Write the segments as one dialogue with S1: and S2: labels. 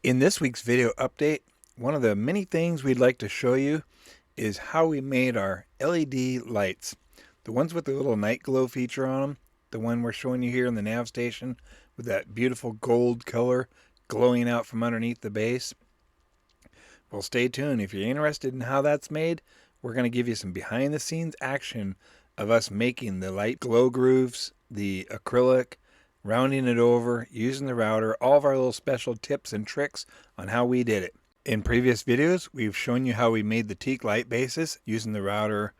S1: In this week's video update, one of the many things we'd like to show you is how we made our LED lights. The ones with the little night glow feature on them, the one we're showing you here in the Nave Station with that beautiful gold color glowing out from underneath the base. Well, stay tuned. If you're interested in how that's made, we're going to give you some behind the scenes action of us making the light glow grooves, the acrylic, rounding it over, using the router, all of our little special tips and tricks on how we did it. In previous videos, we've shown you how we made the teak light bases using the router,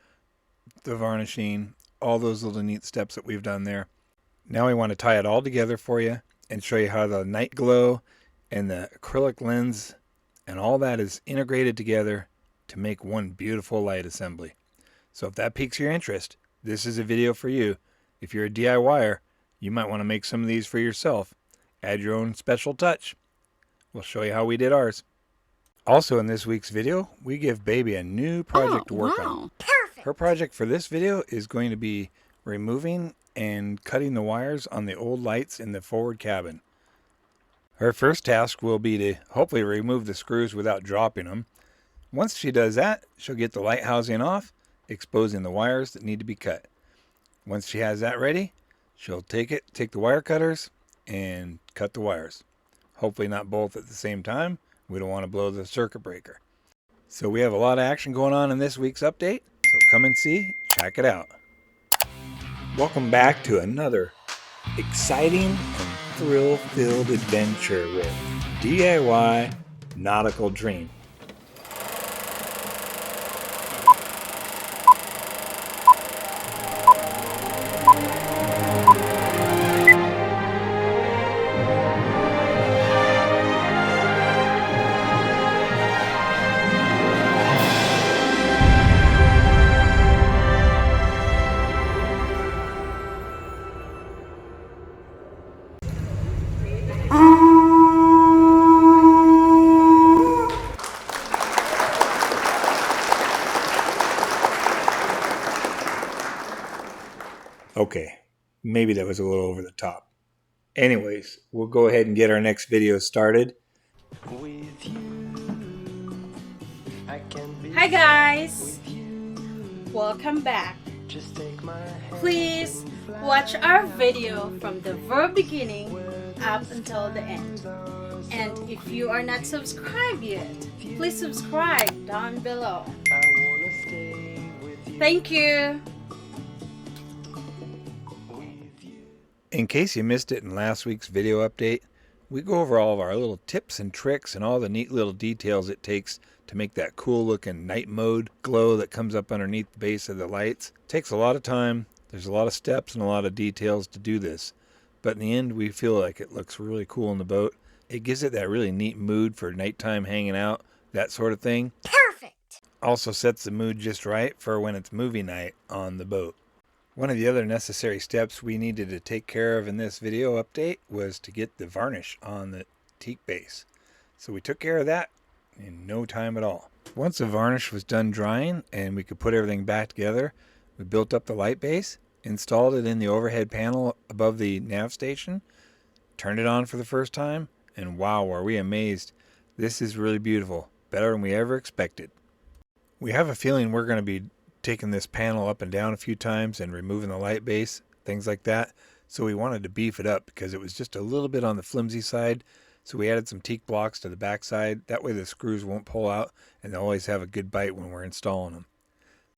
S1: the varnishing, all those little neat steps that we've done there. Now we want to tie it all together for you and show you how the night glow and the acrylic lens and all that is integrated together to make one beautiful light assembly. So if that piques your interest, this is a video for you. If you're a DIYer, you might want to make some of these for yourself. Add your own special touch. We'll show you how we did ours. Also in this week's video, we give Baby a new project to work on.
S2: Perfect.
S1: Her project for this video is going to be removing and cutting the wires on the old lights in the forward cabin. Her first task will be to hopefully remove the screws without dropping them. Once she does that, she'll get the light housing off, exposing the wires that need to be cut. Once she has that ready, she'll take the wire cutters and cut the wires. Hopefully not both at the same time. We don't want to blow the circuit breaker. So we have a lot of action going on in this week's update. So come and see, check it out. Welcome back to another exciting and thrill-filled adventure with DIY Nautical Dream. Okay, maybe that was a little over the top. Anyways, we'll go ahead and get our next video started.
S2: Hi guys, welcome back. Please watch our video from the very beginning up until the end. And if you are not subscribed yet, please subscribe down below. Thank you.
S1: In case you missed it in last week's video update, we go over all of our little tips and tricks and all the neat little details it takes to make that cool looking night mode glow that comes up underneath the base of the lights. It takes a lot of time, there's a lot of steps and a lot of details to do this, but in the end we feel like it looks really cool in the boat. It gives it that really neat mood for nighttime hanging out, that sort of thing.
S2: Perfect.
S1: Also sets the mood just right for when it's movie night on the boat. One of the other necessary steps we needed to take care of in this video update was to get the varnish on the teak base. So we took care of that in no time at all. Once the varnish was done drying and we could put everything back together, we built up the light base, installed it in the overhead panel above the nav station, turned it on for the first time, and wow, were we amazed. This is really beautiful, better than we ever expected. We have a feeling we're going to be taking this panel up and down a few times and removing the light base, things like that. So we wanted to beef it up because it was just a little bit on the flimsy side. So we added some teak blocks to the back side. That way the screws won't pull out and they'll always have a good bite when we're installing them.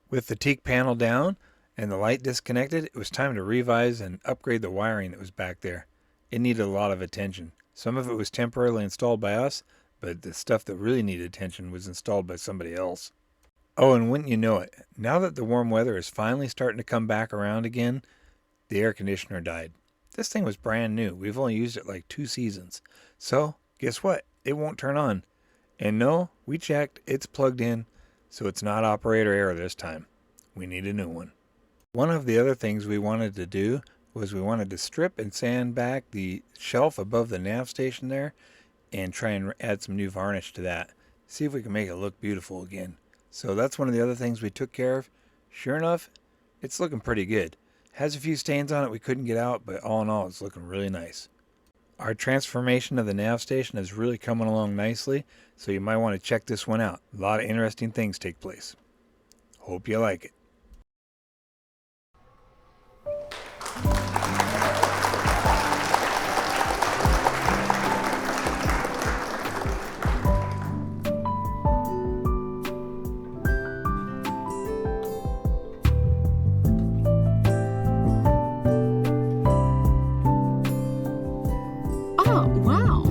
S1: With the teak panel down and the light disconnected, it was time to revise and upgrade the wiring that was back there. It needed a lot of attention. Some of it was temporarily installed by us, but the stuff that really needed attention was installed by somebody else. Oh, and wouldn't you know it, now that the warm weather is finally starting to come back around again, the air conditioner died. This thing was brand new. We've only used it like 2 seasons. So, guess what? It won't turn on. And no, we checked, it's plugged in, so it's not operator error this time. We need a new one. One of the other things we wanted to do was we wanted to strip and sand back the shelf above the nav station there and try and add some new varnish to that. See if we can make it look beautiful again. So that's one of the other things we took care of. Sure enough, it's looking pretty good. Has a few stains on it we couldn't get out, but all in all, it's looking really nice. Our transformation of the nav station is really coming along nicely, so you might want to check this one out. A lot of interesting things take place. Hope you like it.
S2: Oh, wow.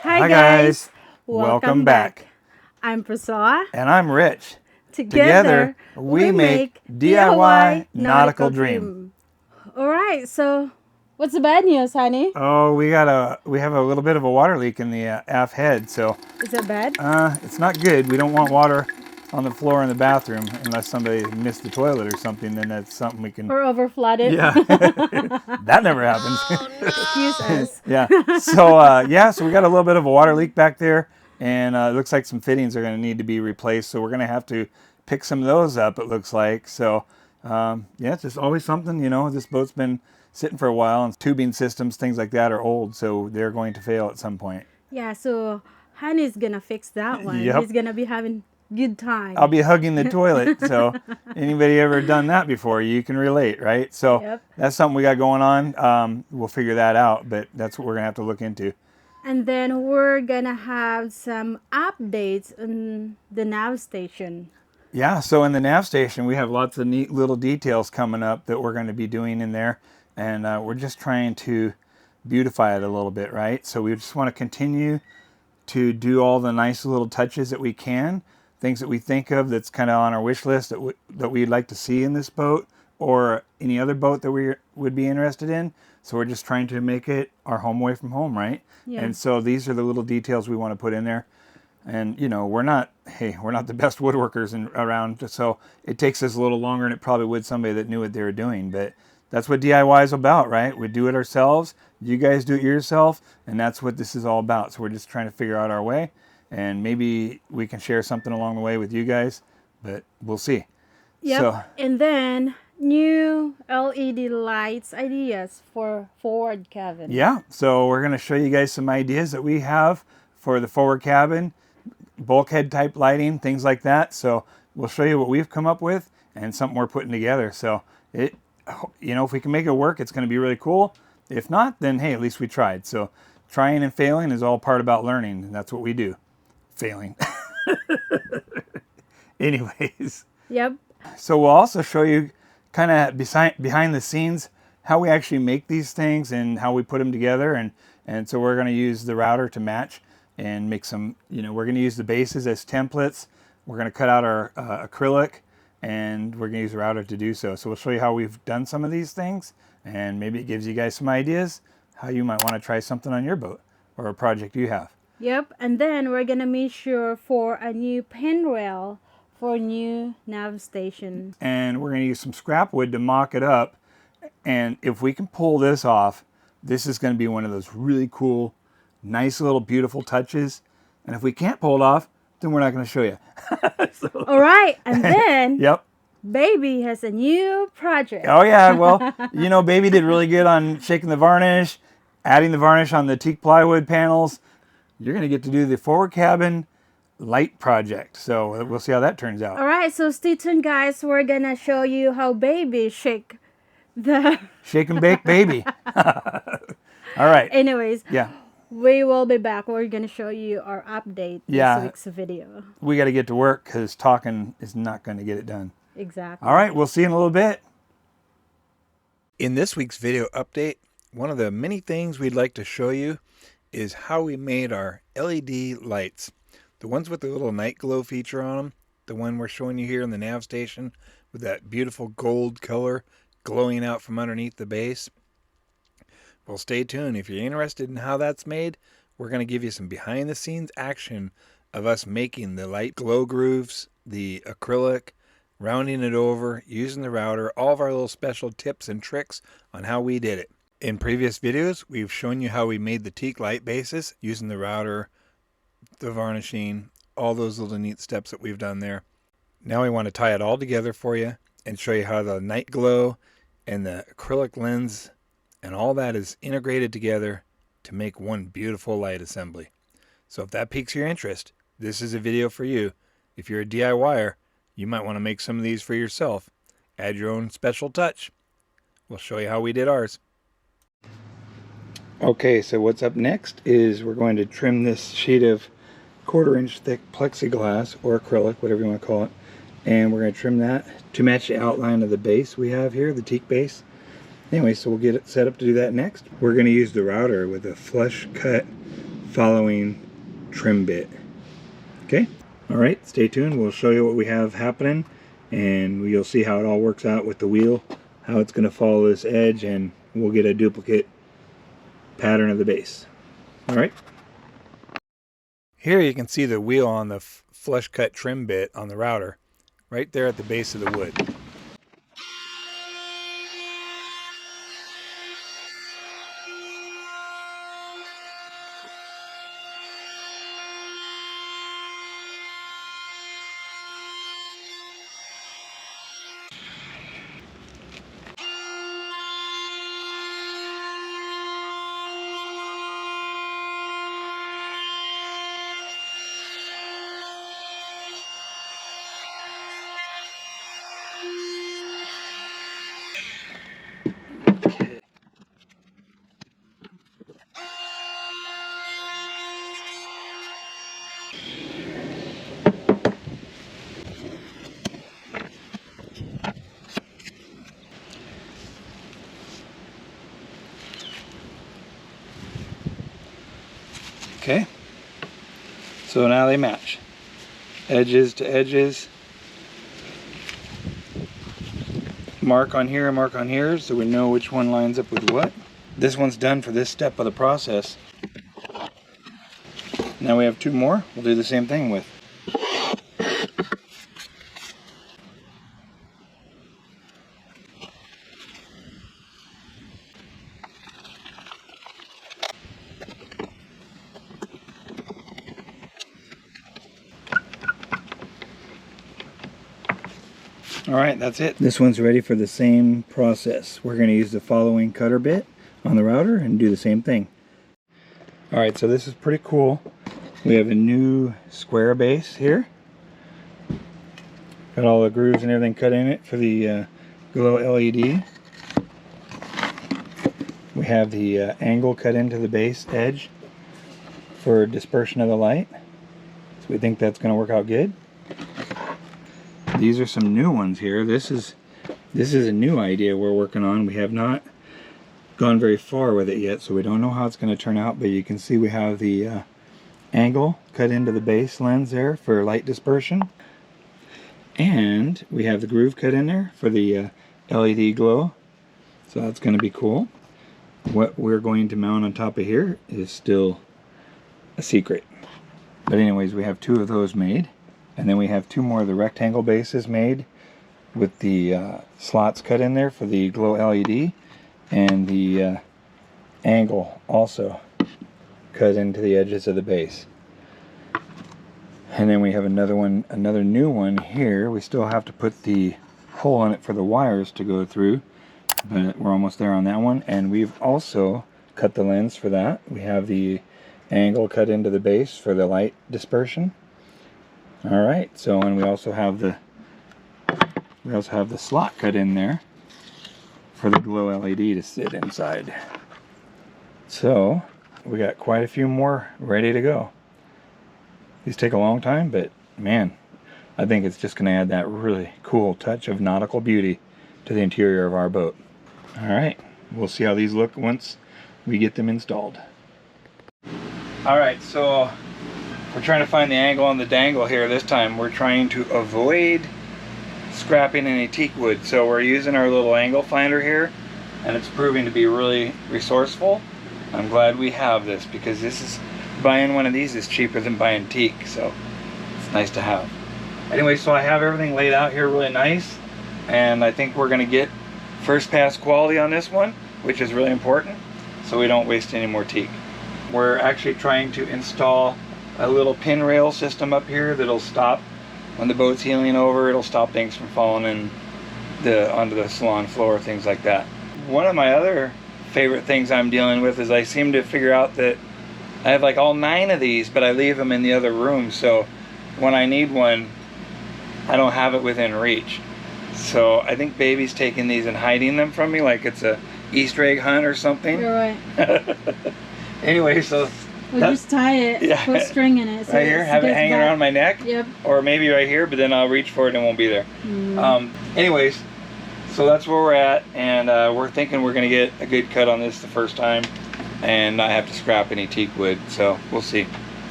S2: Hi guys. Welcome back. I'm Priscilla.
S1: And I'm Rich.
S2: Together,
S1: we make DIY Nautical Dream.
S2: All right, so what's the bad news, honey?
S1: Oh, we have a little bit of a water leak in the aft head, so
S2: Is that bad?
S1: it's not good. We don't want water on the floor in the bathroom unless somebody missed the toilet or something. Then that's something we can.
S2: Or overflooded?
S1: Yeah, that never happens.
S2: Excuse us.
S1: Yeah. So we got a little bit of a water leak back there, and it looks like some fittings are going to need to be replaced. So we're going to have to pick some of those up. It looks like. So yeah, it's just always something. You know, this boat's been sitting for a while, and tubing systems, things like that, are old, so they're going to fail at some point.
S2: Yeah. So honey's gonna fix that one.
S1: Yep.
S2: He's gonna be having good time.
S1: I'll be hugging the toilet. So anybody ever done that before, you can relate, right? So
S2: Yep.
S1: that's something we got going on. We'll figure that out, but that's what we're gonna have to look into.
S2: And then we're gonna have some updates on the Nave Station.
S1: Yeah, so in the nav station, we have lots of neat little details coming up that we're going to be doing in there, and we're just trying to beautify it a little bit, right? So we just want to continue to do all the nice little touches that we can, things that we think of that's kind of on our wish list that we'd like to see in this boat or any other boat that we would be interested in. So we're just trying to make it our home away from home, right?
S2: Yeah.
S1: And so these are the little details we want to put in there. And, you know, we're not the best woodworkers around, so it takes us a little longer than it probably would somebody that knew what they were doing. But that's what DIY is about, right? We do it ourselves. You guys do it yourself, and that's what this is all about. So we're just trying to figure out our way, and maybe we can share something along the way with you guys, but we'll see.
S2: Yep.
S1: So,
S2: And then new LED lights ideas for forward cabin.
S1: yeah, so we're going to show you guys some ideas that we have for the forward cabin, bulkhead type lighting, things like that. So we'll show you what we've come up with and something we're putting together. So it, you know, if we can make it work, it's going to be really cool. If not, then hey, at least we tried. So trying and failing is all part about learning, and that's what we do. Failing. Anyways.
S2: Yep.
S1: So we'll also show you kind of behind the scenes how we actually make these things and how we put them together. And so we're going to use the router to match and make some, you know, we're going to use the bases as templates. We're going to cut out our acrylic, and we're going to use the router to do so. So we'll show you how we've done some of these things, and maybe it gives you guys some ideas how you might want to try something on your boat or a project you have.
S2: Yep. And then we're gonna measure for a new pin rail for new Nave Station.
S1: And we're going to use some scrap wood to mock it up. And if we can pull this off, this is going to be one of those really cool, nice little beautiful touches. And if we can't pull it off, then we're not going to show you.
S2: All right. And then
S1: Yep.
S2: Baby has a new project.
S1: Oh yeah, well, you know, Baby did really good on shaking the varnish, adding the varnish on the teak plywood panels. You're going to get to do the forward cabin light project. So we'll see how that turns out.
S2: All right. So stay tuned, guys. We're going to show you how Baby shake the...
S1: Shake and bake Baby. All right.
S2: Anyways.
S1: Yeah.
S2: We will be back. We're going to show you our update
S1: Yeah.
S2: this week's video.
S1: We got to get to work because talking is not going to get it done.
S2: Exactly.
S1: All right, we'll see you in a little bit. In this week's video update, one of the many things we'd like to show you is how we made our LED lights. The ones with the little night glow feature on them, the one we're showing you here in the nav station with that beautiful gold color glowing out from underneath the base. Well, stay tuned. If you're interested in how that's made, we're going to give you some behind the scenes action of us making the light glow grooves, the acrylic, rounding it over, using the router, all of our little special tips and tricks on how we did it. In previous videos, we've shown you how we made the teak light bases using the router, the varnishing, all those little neat steps that we've done there. Now we want to tie it all together for you and show you how the night glow and the acrylic lens and all that is integrated together to make one beautiful light assembly. So if that piques your interest, this is a video for you. If you're a DIYer, you might want to make some of these for yourself. Add your own special touch. We'll show you how we did ours. Okay, so what's up next is we're going to trim this sheet of 1/4 inch thick plexiglass or acrylic, whatever you want to call it, and we're going to trim that to match the outline of the base we have here, the teak base. Anyway, so we'll get it set up to do that next. We're going to use the router with a flush cut following trim bit. Okay, all right, stay tuned. We'll show you what we have happening, and you'll see how it all works out with the wheel, how it's going to follow this edge, and we'll get a duplicate pattern of the base. All right. Here you can see the wheel on the flush cut trim bit on the router, right there at the base of the wood. Okay, so now they match, edges to edges, mark on here, so we know which one lines up with what. This one's done for this step of the process. Now we have 2 more. We'll do the same thing with. Alright, that's it. This one's ready for the same process. We're going to use the following cutter bit on the router and do the same thing. Alright, so this is pretty cool. We have a new square base here. Got all the grooves and everything cut in it for the glow LED. We have the angle cut into the base edge for dispersion of the light. So we think that's going to work out good. These are some new ones here. This is a new idea we're working on. We have not gone very far with it yet, so we don't know how it's going to turn out, but you can see we have the angle cut into the base lens there for light dispersion, and we have the groove cut in there for the LED glow, so that's going to be cool. What we're going to mount on top of here is still a secret, but anyways, we have 2 of those made. And then we have 2 more of the rectangle bases made with the slots cut in there for the glow LED, and the angle also cut into the edges of the base. And then we have another new one here. We still have to put the hole in it for the wires to go through, but we're almost there on that one. And we've also cut the lens for that. We have the angle cut into the base for the light dispersion. Alright, so and we also have the slot cut in there for the glow LED to sit inside. So we got quite a few more ready to go. These take a long time, but man, I think it's just going to add that really cool touch of nautical beauty to the interior of our boat. Alright, we'll see how these look once we get them installed. Alright, so we're trying to find the angle on the dangle here. This time we're trying to avoid scrapping any teak wood, so we're using our little angle finder here, and it's proving to be really resourceful. I'm glad we have this because this is buying one of these is cheaper than buying teak, so it's nice to have. Anyway, so I have everything laid out here really nice, and I think we're gonna get first pass quality on this one, which is really important, so we don't waste any more teak. We're actually trying to install a little pin rail system up here that'll stop when the boat's heeling over. It'll stop things from falling in onto the salon floor, things like that. One of my other favorite things I'm dealing with is I seem to figure out that I have like all 9 of these, but I leave them in the other room, so when I need one, I don't have it within reach. So I think Baby's taking these and hiding them from me like it's a Easter egg hunt or something.
S2: You're right.
S1: Anyway, so
S2: We'll just tie it,
S1: yeah,
S2: put string in it. So
S1: right here, have it hanging around my neck.
S2: Yep.
S1: Or maybe right here, but then I'll reach for it and it won't be there. Anyways, so that's where we're at, and we're thinking we're going to get a good cut on this the first time and not have to scrap any teak wood, so we'll see.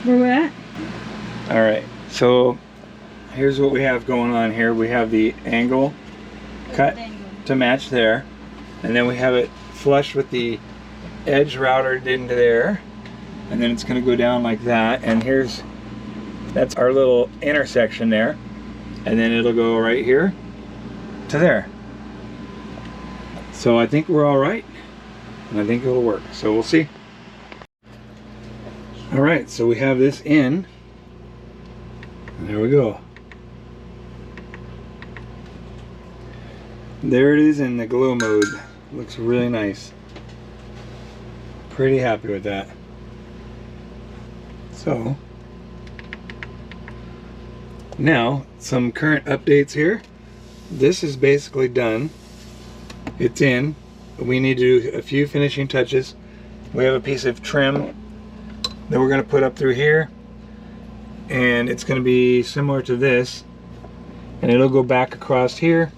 S2: Where we're at?
S1: Alright, so here's what we have going on here. We have the angle cut to match there, and then we have it flush with the edge routed into there, and then it's going to go down like that, and that's our little intersection there, and then it'll go right here to there. So I think we're all right, and I think it'll work, so we'll see. All right, so we have this in, and there we go. There it is in the glow mode. Looks really nice. Pretty happy with that. So now some current updates here. This is basically done. It's in. We need to do a few finishing touches. We have a piece of trim that we're going to put up through here, and it's going to be similar to this, and it'll go back across here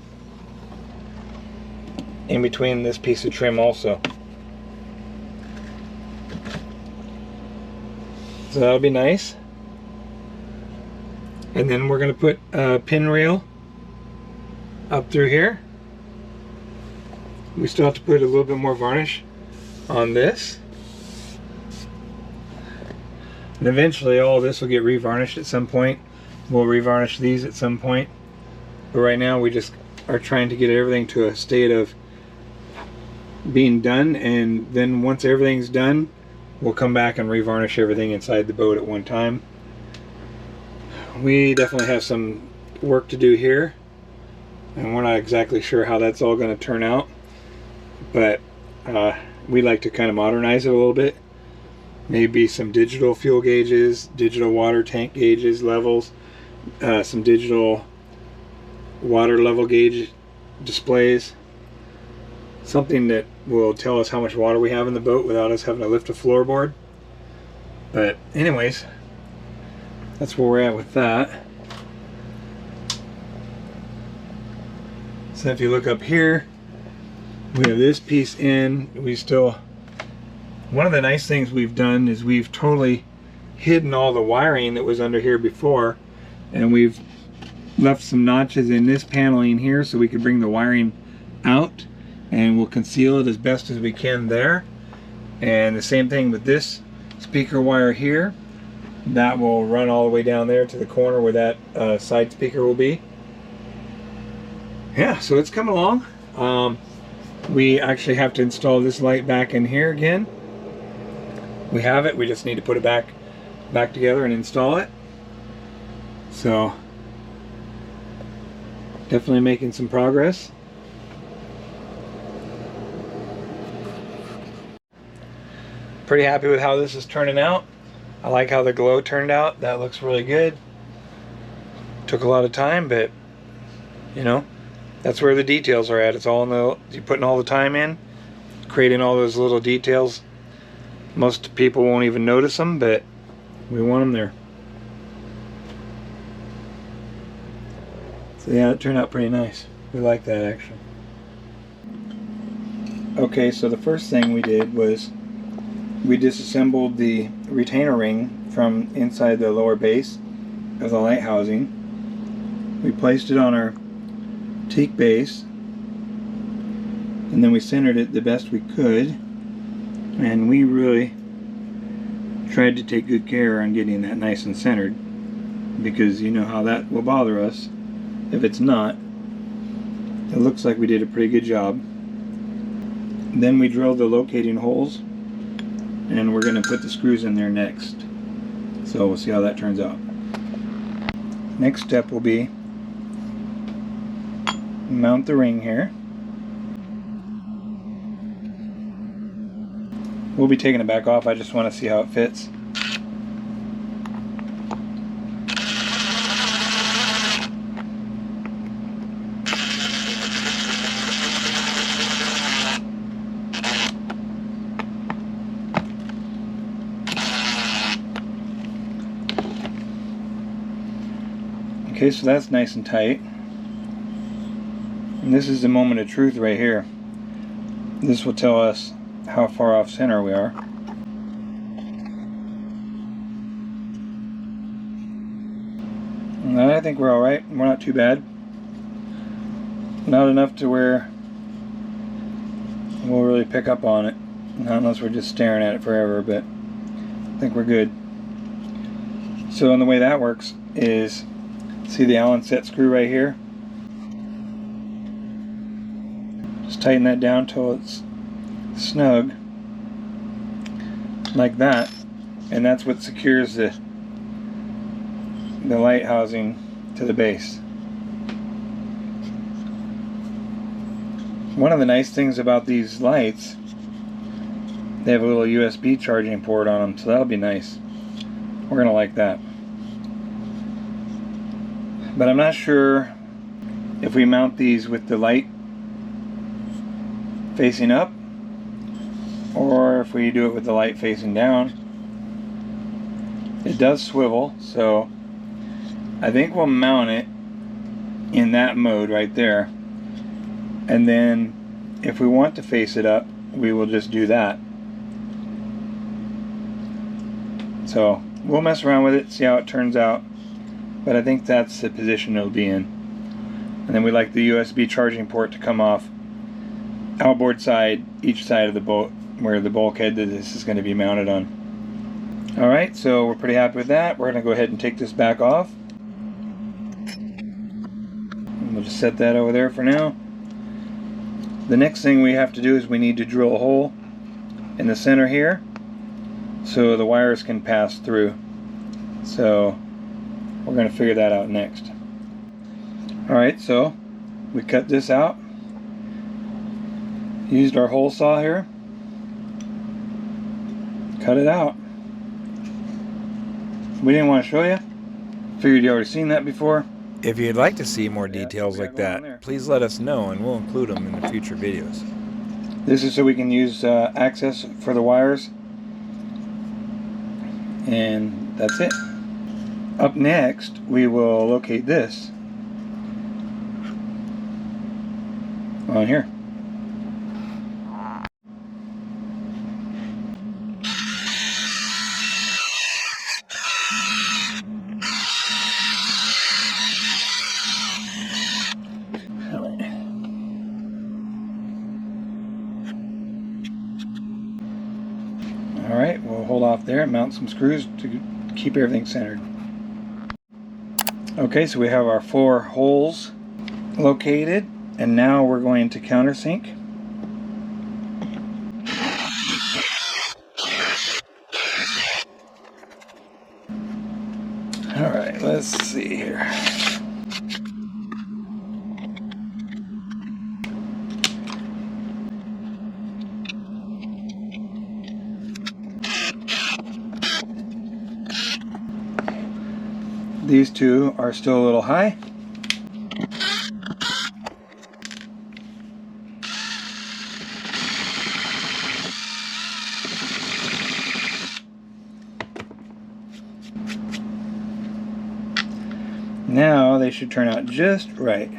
S1: in between this piece of trim also. So that'll be nice. And then we're going to put a pin rail up through here. We still have to put a little bit more varnish on this. And eventually all this will get revarnished at some point. We'll revarnish these at some point. But right now we just are trying to get everything to a state of being done, and then once everything's done, we'll come back and revarnish everything inside the boat at one time. We definitely have some work to do here, and we're not exactly sure how that's all going to turn out, but we like to kind of modernize it a little bit. Maybe some digital fuel gauges, digital water tank gauges, levels, some digital water level gauge displays. Something that will tell us how much water we have in the boat without us having to lift a floorboard. But anyways, that's where we're at with that. So if you look up here, we have this piece in. One of the nice things we've done is we've totally hidden all the wiring that was under here before, and we've left some notches in this paneling here so we could bring the wiring out, and we'll conceal it as best as we can there. And the same thing with this speaker wire here. That will run all the way down there to the corner where that side speaker will be. Yeah, so it's coming along. We actually have to install this light back in here again. We have it, we just need to put it back together and install it. So definitely making some progress. Pretty happy with how this is turning out. I like how the glow turned out. That looks really good. Took a lot of time, but you know, that's where the details are at. It's all in you're putting all the time in, creating all those little details. Most people won't even notice them, but we want them there. So yeah, it turned out pretty nice. We like that actually. Okay, so the first thing we did was we disassembled the retainer ring from inside the lower base of the light housing. We placed it on our teak base, and then we centered it the best we could, and we really tried to take good care on getting that nice and centered, because you know how that will bother us if it's not. It looks like we did a pretty good job. Then we drilled the locating holes, and we're going to put the screws in there next. So we'll see how that turns out. Next step will be mount the ring here. We'll be taking it back off. I just want to see how it fits. Okay, so that's nice and tight. And this is the moment of truth right here. This will tell us how far off center we are. And I think we're alright. We're not too bad. Not enough to where we'll really pick up on it. Not unless we're just staring at it forever, but I think we're good. So, and the way that works is, see the Allen set screw right here? Just tighten that down till it's snug, like that, and that's what secures the light housing to the base. One of the nice things about these lights, they have a little USB charging port on them, so that'll be nice. We're gonna like that. But I'm not sure if we mount these with the light facing up, or if we do it with the light facing down. It does swivel, so I think we'll mount it in that mode right there, and then if we want to face it up, we will just do that. So we'll mess around with it, see how it turns out, but I think that's the position it'll be in. And then we like the USB charging port to come off outboard side, each side of the boat, where the bulkhead that this is going to be mounted on. Alright, so we're pretty happy with that. We're going to go ahead and take this back off. And we'll just set that over there for now. The next thing we have to do is we need to drill a hole in the center here so the wires can pass through. So we're going to figure that out next. Alright, so we cut this out. Used our hole saw here. Cut it out. We didn't want to show you. Figured you already seen that before.
S3: If you'd like to see more details like that, please let us know and we'll include them in the future videos.
S1: This is so we can use access for the wires. And that's it. Up next, we will locate this on here. Alright, we'll hold off there and mount some screws to keep everything centered. Okay, so we have our 4 holes located, and now we're going to countersink. Alright, let's see here. These two are still a little high. Now they should turn out just right.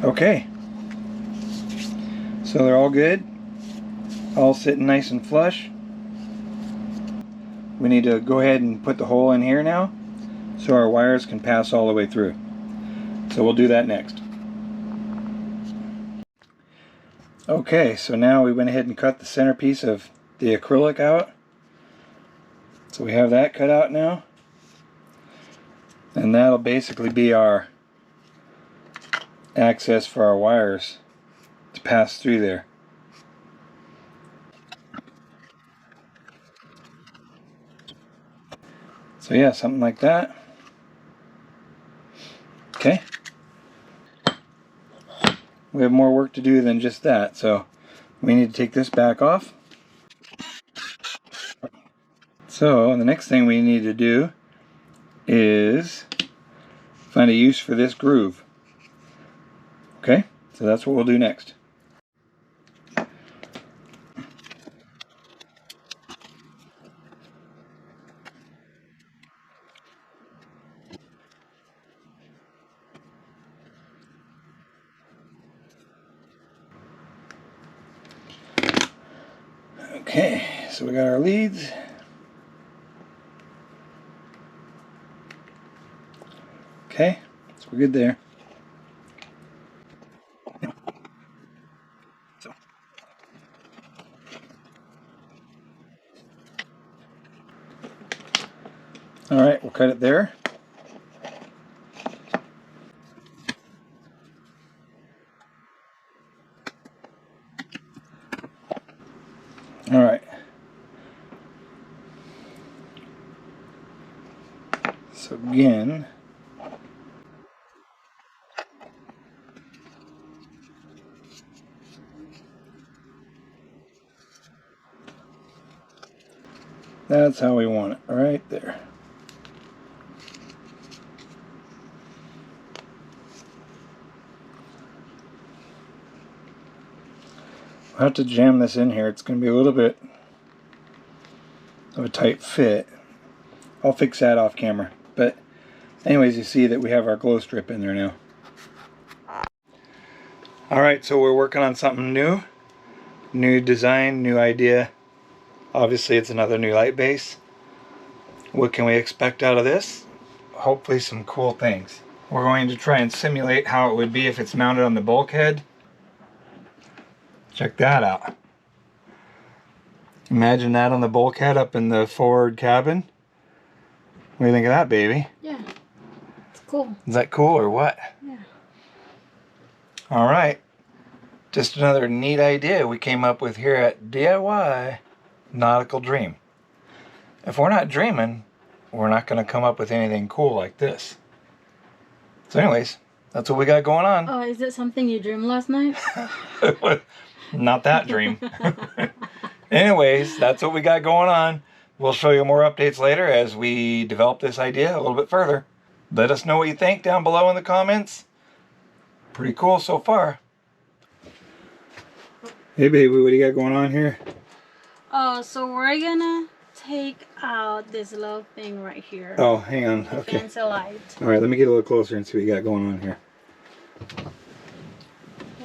S1: Okay, so they're all good, all sitting nice and flush. We need to go ahead and put the hole in here now, so our wires can pass all the way through. So we'll do that next. Okay, so now we went ahead and cut the centerpiece of the acrylic out. So we have that cut out now. And that'll basically be our access for our wires to pass through there. So yeah, something like that. Okay. We have more work to do than just that, so we need to take this back off. So the next thing we need to do is find a use for this groove. Okay, so that's what we'll do next. Okay, so we got our leads. Okay, so we're good there. All right, we'll cut it there. All right. So again, that's how we want it, right there. I'll have to jam this in here. It's going to be a little bit of a tight fit. I'll fix that off camera. But anyways, you see that we have our glow strip in there now. Alright, so we're working on something new. New design, new idea. Obviously it's another new light base. What can we expect out of this? Hopefully some cool things. We're going to try and simulate how it would be if it's mounted on the bulkhead. Check that out. Imagine that on the bulkhead up in the forward cabin. What do you think of that, baby?
S2: Yeah, it's cool.
S1: Is that cool or what?
S2: Yeah.
S1: Alright. Just another neat idea we came up with here at DIY Nautical Dream. If we're not dreaming, we're not going to come up with anything cool like this. So anyways, that's what we got going on.
S2: Oh, is it something you dreamed last night?
S1: Not that dream. Anyways, that's what we got going on. We'll show you more updates later as we develop this idea a little bit further. Let us know what you think down below in the comments. Pretty cool so far. Hey baby, what do you got going on here?
S2: Oh, so we're gonna take out this little thing right here.
S1: Oh, hang on.
S2: The
S1: Okay.
S2: fancy light.
S1: Alright, let me get a little closer and see what you got going on here.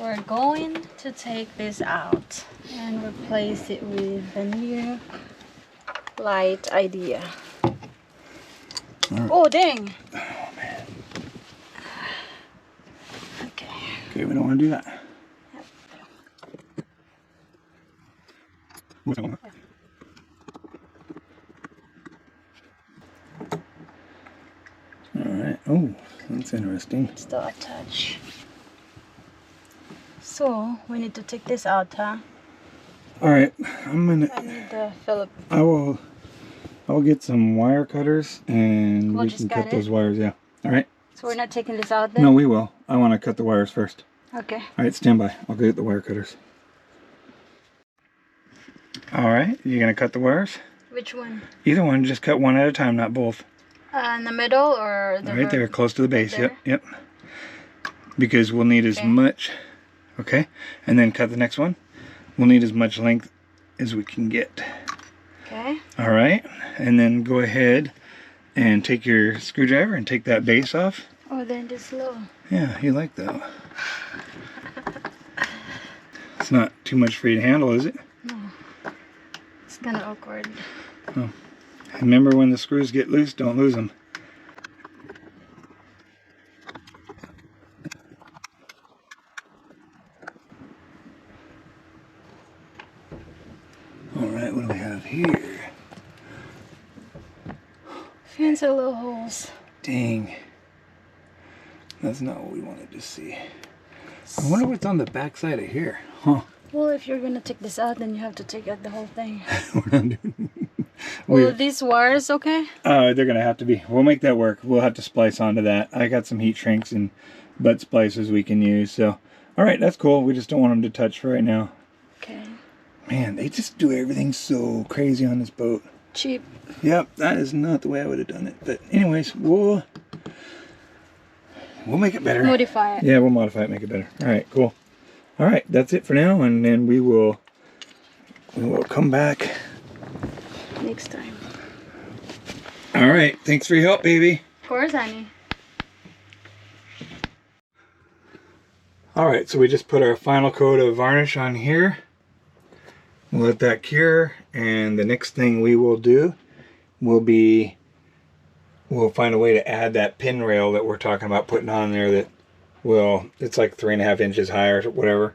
S2: We're going to take this out and replace it with the new light idea.
S1: Right.
S2: Oh, dang!
S1: Oh man.
S2: Okay.
S1: Okay, we don't want to do that. What's going on? Alright, oh, that's interesting.
S2: Still attached. So we need to take this out, huh?
S1: Alright, I'm gonna.
S2: I need the Philip.
S1: I'll get some wire cutters and
S2: We'll
S1: we
S2: just
S1: can
S2: cut
S1: cut those
S2: it?
S1: wires, yeah. Alright?
S2: So we're not taking this out then?
S1: No, we will. I want to cut the wires first.
S2: Okay.
S1: Alright, stand by. I'll go get the wire cutters. Alright, you gonna cut the wires?
S2: Which one?
S1: Either one, just cut one at a time, not both.
S2: In the middle or the
S1: Right there, close to the base.
S2: there?
S1: Yep. Because we'll need as
S2: Okay.
S1: much. Okay, and then cut the next one. We'll need as much length as we can get.
S2: Okay.
S1: Alright, and then go ahead and take your screwdriver and take that base off.
S2: Oh, then this low.
S1: Yeah, you like that. It's not too much for you to handle, is it?
S2: No. It's kind of awkward.
S1: Oh. Remember, when the screws get loose, don't lose them. have here?
S2: Fancy little holes.
S1: Dang. That's not what we wanted to see. I wonder what's on the back side of here. Huh.
S2: Well, if you're gonna take this out, then you have to take out the whole thing.
S1: We're not doing
S2: Well, these wires okay?
S1: they're going to have to be. We'll make that work. We'll have to splice onto that. I got some heat shrinks and butt splicers we can use. So, all right, that's cool. We just don't want them to touch for right now.
S2: Okay.
S1: Man, they just do everything so crazy on this boat.
S2: Cheap.
S1: Yep, that is not the way I would have done it. But anyways, we'll make it better.
S2: Modify it.
S1: Yeah, we'll modify it, make it better. All right, cool. All right, that's it for now, and then we will come back
S2: Next time.
S1: All right, thanks for your help, baby.
S2: Of course, honey.
S1: All right, so we just put our final coat of varnish on here. We'll let that cure, and the next thing we will do will be, we'll find a way to add that pin rail that we're talking about putting on there that will, it's like 3.5 inches high or whatever,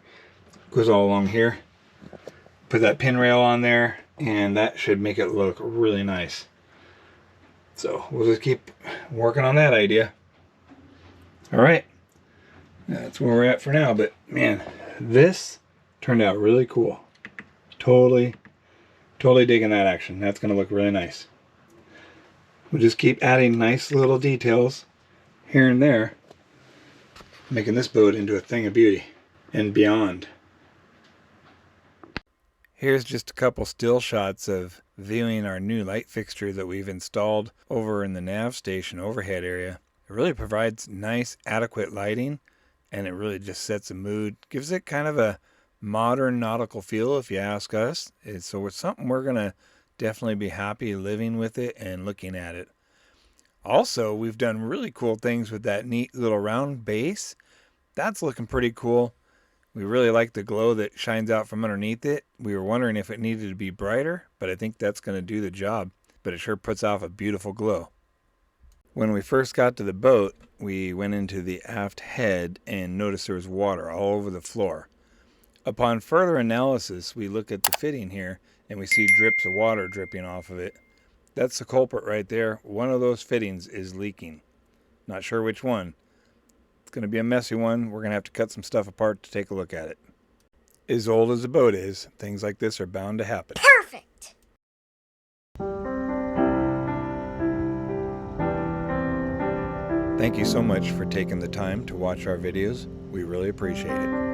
S1: goes all along here. Put that pin rail on there, and that should make it look really nice. So we'll just keep working on that idea. All right, that's where we're at for now, but man, this turned out really cool. Totally digging that action. That's gonna look really nice. We'll just keep adding nice little details here and there, making this boat into a thing of beauty and beyond. Here's just a couple still shots of viewing our new light fixture that we've installed over in the Nave Station overhead area. It really provides nice, adequate lighting, and it really just sets a mood. Gives it kind of a modern nautical feel, if you ask us. So it's something we're going to definitely be happy living with it and looking at it. Also, we've done really cool things with that neat little round base. That's looking pretty cool. We really like the glow that shines out from underneath it. We were wondering if it needed to be brighter, but I think that's going to do the job. But it sure puts off a beautiful glow. When we first got to the boat, we went into the aft head and noticed there was water all over the floor. Upon further analysis, we look at the fitting here and we see drips of water dripping off of it. That's the culprit right there. One of those fittings is leaking. Not sure which one. It's going to be a messy one. We're going to have to cut some stuff apart to take a look at it. As old as a boat is, things like this are bound to happen.
S2: Perfect.
S1: Thank you so much for taking the time to watch our videos. We really appreciate it.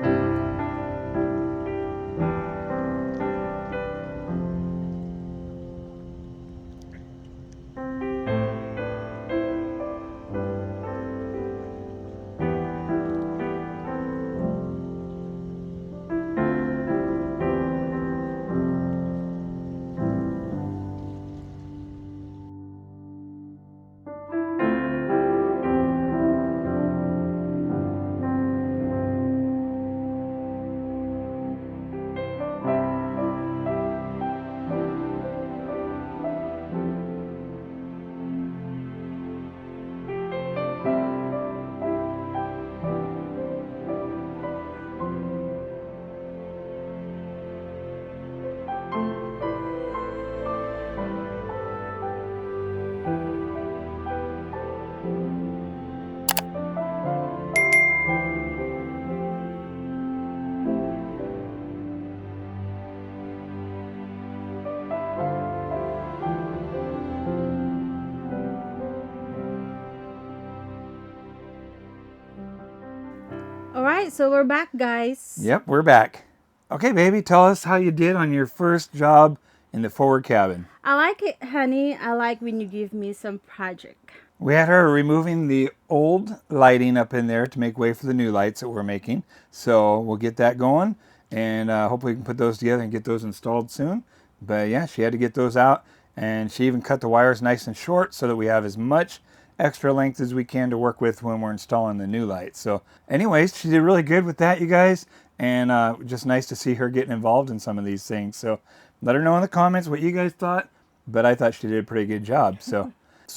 S2: Alright, so we're back, guys.
S1: Yep, we're back. Okay, baby, tell us how you did on your first job in the forward cabin.
S2: I like it, honey. I like when you give me some project.
S1: We had her removing the old lighting up in there to make way for the new lights that we're making. So we'll get that going, and hopefully we can put those together and get those installed soon. But yeah, she had to get those out, and she even cut the wires nice and short so that we have as much extra length as we can to work with when we're installing the new lights. So anyways, she did really good with that, you guys, and just nice to see her getting involved in some of these things. So let her know in the comments what you guys thought, but I thought she did a pretty good job. So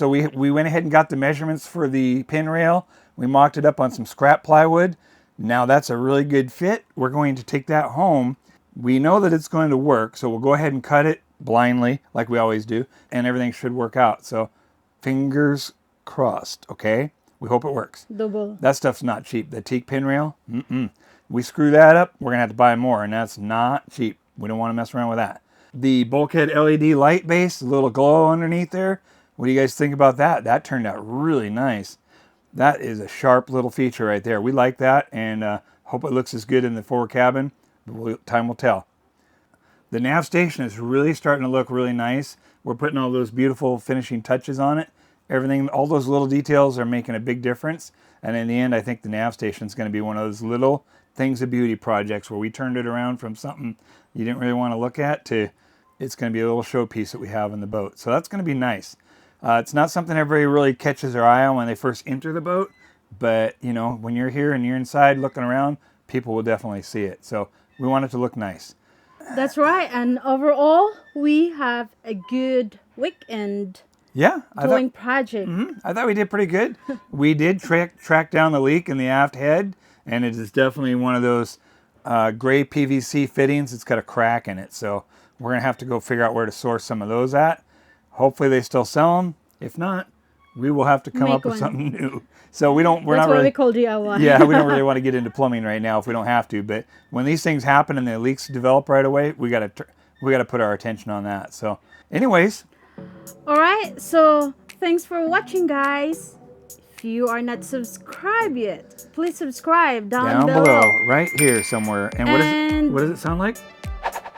S1: we went ahead and got the measurements for the pin rail. We mocked it up on some scrap plywood. Now that's a really good fit. We're going to take that home. We know that it's going to work, so we'll go ahead and cut it, blindly like we always do, and everything should work out. So fingers crossed, okay? We hope it works.
S2: Double.
S1: That stuff's not cheap. The Teak Pin Rail, we screw that up, we're going to have to buy more, and that's not cheap. We don't want to mess around with that. The bulkhead LED light base, a little glow underneath there. What do you guys think about that? That turned out really nice. That is a sharp little feature right there. We like that, and hope it looks as good in the forward cabin. But time will tell. The Nave Station is really starting to look really nice. We're putting all those beautiful finishing touches on it. Everything, all those little details are making a big difference. And in the end, I think the Nave Station is going to be one of those little things of beauty projects where we turned it around from something you didn't really want to look at to it's going to be a little showpiece that we have in the boat. So that's going to be nice. It's not something everybody really catches their eye on when they first enter the boat. But, you know, when you're here and you're inside looking around, people will definitely see it. So we want it to look nice.
S2: That's right. And overall, we have a good weekend.
S1: Yeah,
S2: doing project.
S1: I thought we did pretty good. We did track down the leak in the aft head, and it is definitely one of those gray PVC fittings. It's got a crack in it, so we're gonna have to go figure out where to source some of those at. Hopefully, they still sell them. If not, we will have to come up with something new. So we're not really. That's
S2: what we call DIY.
S1: Yeah, we don't really want to get into plumbing right now if we don't have to. But when these things happen and the leaks develop right away, we gotta put our attention on that. So, anyways.
S2: Alright, so thanks for watching, guys. If you are not subscribed yet, please subscribe down below.
S1: Right here somewhere. And what does it sound like?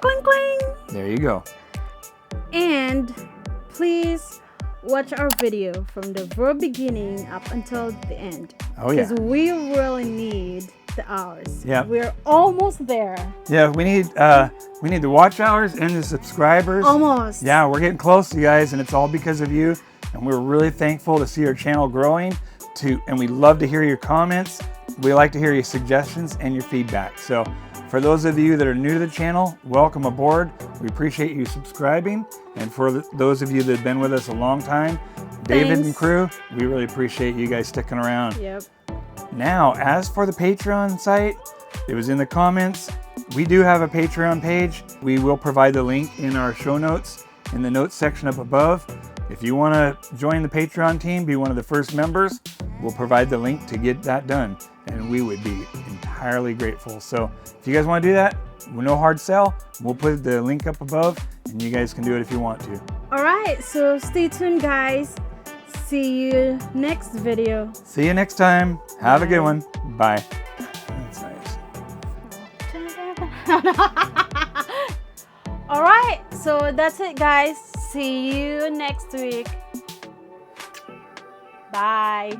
S2: Cling cling.
S1: There you go.
S2: And please watch our video from the very beginning up until the end.
S1: Oh yeah.
S2: Because we really need the hours.
S1: Yeah.
S2: We're almost there.
S1: Yeah, we need the watch hours and the subscribers.
S2: Almost.
S1: Yeah, we're getting close, you guys, and it's all because of you. And we're really thankful to see our channel growing. And we love to hear your comments. We like to hear your suggestions and your feedback. So for those of you that are new to the channel, welcome aboard. We appreciate you subscribing. And for those of you that have been with us a long time, David and crew, we really appreciate you guys sticking around.
S2: Yep.
S1: Now, as for the Patreon site, it was in the comments. We do have a Patreon page. We will provide the link in our show notes in the notes section up above. If you want to join the Patreon team, be one of the first members, we'll provide the link to get that done. And we would be entirely grateful. So if you guys want to do that, no hard sell. We'll put the link up above and you guys can do it if you want to.
S2: All right, so stay tuned, guys. See you next video.
S1: See you next time. Have a good one. Bye. That's nice.
S2: All right, so that's it, guys. See you next week. Bye.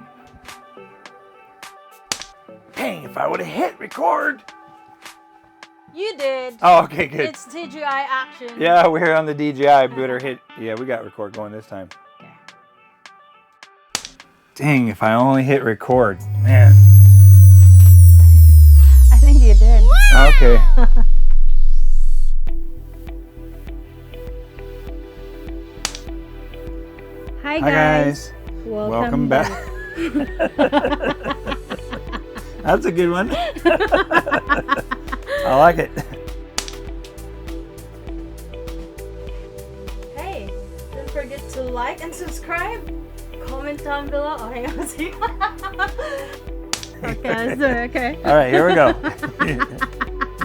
S1: Dang, if I would have hit record.
S2: You did.
S1: Oh, okay, good.
S2: It's DJI action.
S1: Yeah, we're on the DJI. Better hit. Yeah, we got record going this time. Dang, if I only hit record, man.
S2: I think you did.
S1: Okay.
S2: Hi guys.
S1: Welcome back. That's a good one. I like it.
S2: Hey, don't forget to like and subscribe. Comment down below. Oh, hang on. See? Okay, let's do it. Okay.
S1: All right, here we go.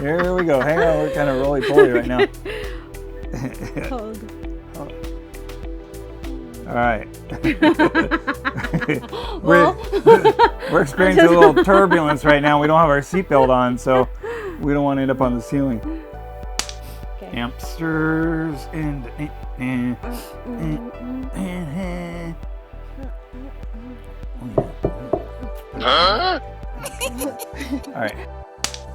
S1: Here we go. Hang on, we're kind of roly-poly right now.
S2: Hold.
S1: All right.
S2: Well,
S1: we're experiencing a little turbulence right now. We don't have our seatbelt on, so we don't want to end up on the ceiling.
S2: Okay.
S1: Hamsters and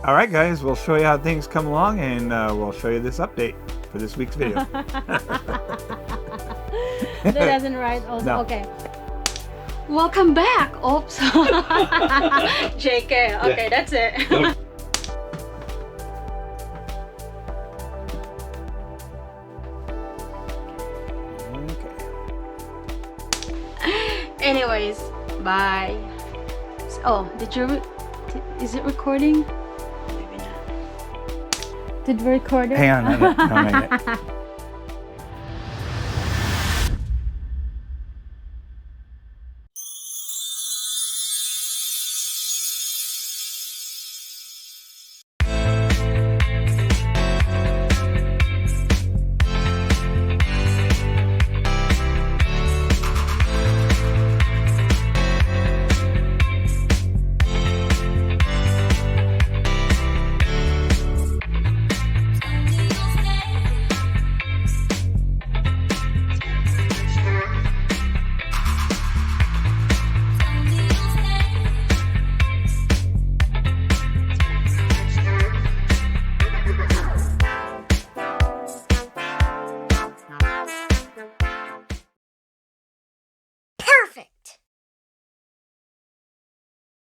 S1: all right guys, we'll show you how things come along, and we'll show you this update for this week's video.
S2: That doesn't write also.
S1: No.
S2: Okay. Welcome back. Oops. JK. Okay, that's it. Anyways, bye. Oh, is it recording? Maybe not. Did we record it?
S1: Hang on, no, not yet.